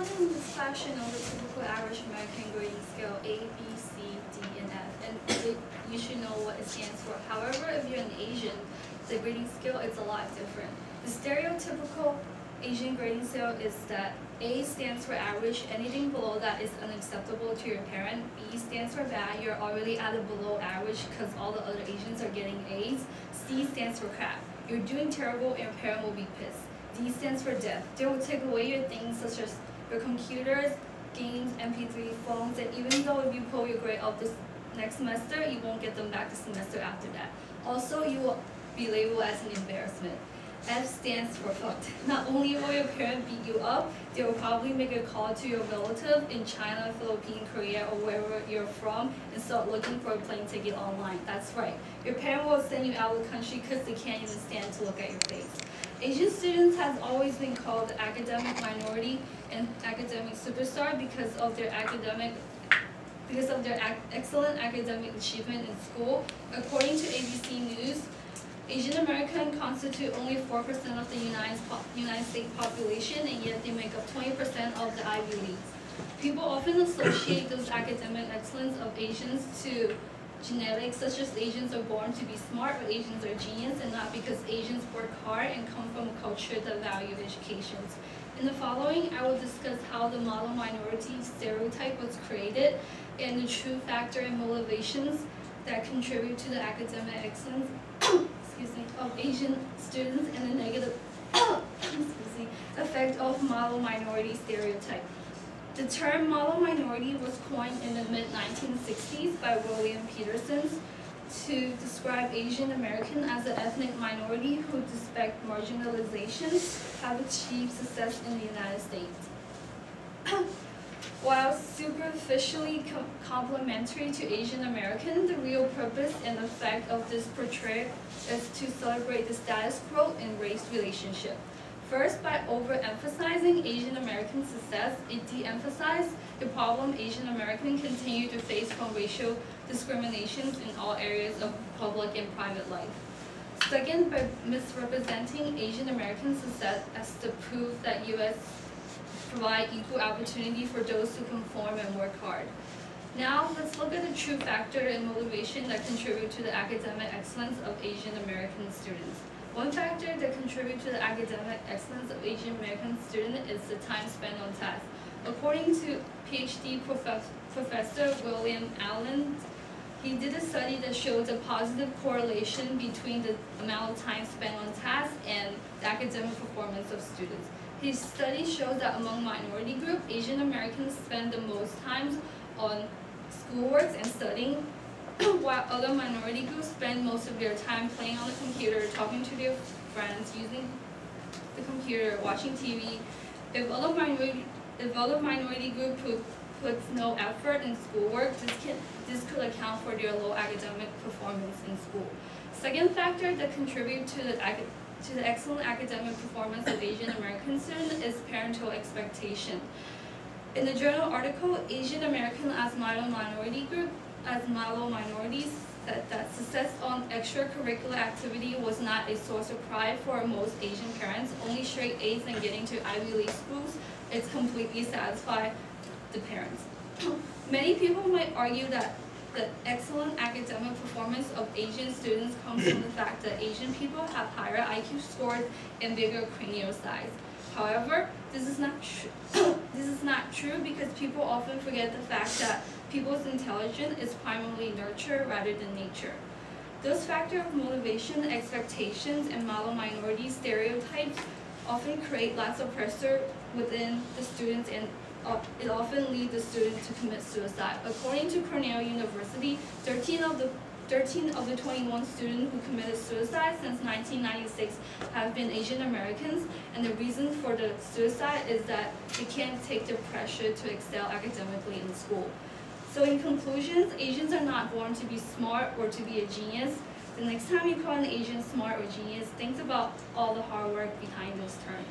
everyone in this class should know the typical average American grading scale A, B, C, D, and F, and you should know what it stands for. However, if you're an Asian, the grading scale is a lot different. The stereotypical Asian grading scale is that A stands for average, anything below that is unacceptable to your parent. B stands for bad, you're already at a below average because all the other Asians are getting A's. C stands for crap, you're doing terrible and your parent will be pissed. D stands for death, they will take away your things such as your computers, games, MP3, phones, and even though if you pull your grade up this next semester, you won't get them back the semester after that. Also, you will be labeled as an embarrassment. F stands for fucked. Not only will your parent beat you up, they will probably make a call to your relative in China, Philippines, Korea, or wherever you're from and start looking for a plane ticket online. That's right. Your parent will send you out of the country because they can't even stand to look at your face. Asian students has always been called the academic minority and academic superstar because of their excellent academic achievement in school. According to ABC News, Asian Americans constitute only 4% of the United States population, and yet they make up 20% of the Ivy Leagues. People often associate those academic excellence of Asians to genetics, such as Asians are born to be smart or Asians are genius, and not because Asians work hard and come from a culture that value education. In the following, I will discuss how the model minority stereotype was created and the true factor and motivations that contribute to the academic excellence of Asian students and the negative effect of model minority stereotype. The term model minority was coined in the mid-1960s by William Peterson to describe Asian American as an ethnic minority who, despite marginalization, have achieved success in the United States. While superficially complementary to Asian American, the real purpose and effect of this portrayal is to celebrate the status quo in race relationship. First, by overemphasizing Asian American success, it de-emphasized the problem Asian Americans continue to face from racial discriminations in all areas of public and private life. Second, by misrepresenting Asian American success as the proof that U.S. provide equal opportunity for those who conform and work hard. Now, let's look at the true factor and motivation that contribute to the academic excellence of Asian American students. One factor that contributes to the academic excellence of Asian American students is the time spent on tasks. According to PhD Professor William Allen, he did a study that shows a positive correlation between the amount of time spent on tasks and the academic performance of students. His study shows that among minority groups, Asian Americans spend the most time on schoolwork and studying, while other minority groups spend most of their time playing on the computer, talking to their friends, using the computer, watching TV. If other minority group puts no effort in schoolwork, this could account for their low academic performance in school. Second factor that contributes to the excellent academic performance of Asian American students is parental expectation. In the journal article, Asian American as model minority group, as model minorities, that success on extracurricular activity was not a source of pride for most Asian parents. Only straight A's and getting to Ivy League schools is completely satisfied the parents. Many people might argue that the excellent academic performance of Asian students comes from the fact that Asian people have higher IQ scores and bigger cranial size. However, this is not true because people often forget the fact that people's intelligence is primarily nurture rather than nature. Those factors of motivation, expectations, and model minority stereotypes often create lots of pressure within the students, and it often leads the student to commit suicide. According to Cornell University, 13 of the 21 students who committed suicide since 1996 have been Asian Americans, and the reason for the suicide is that they can't take the pressure to excel academically in school. So in conclusion, Asians are not born to be smart or to be a genius. The next time you call an Asian smart or genius, think about all the hard work behind those terms.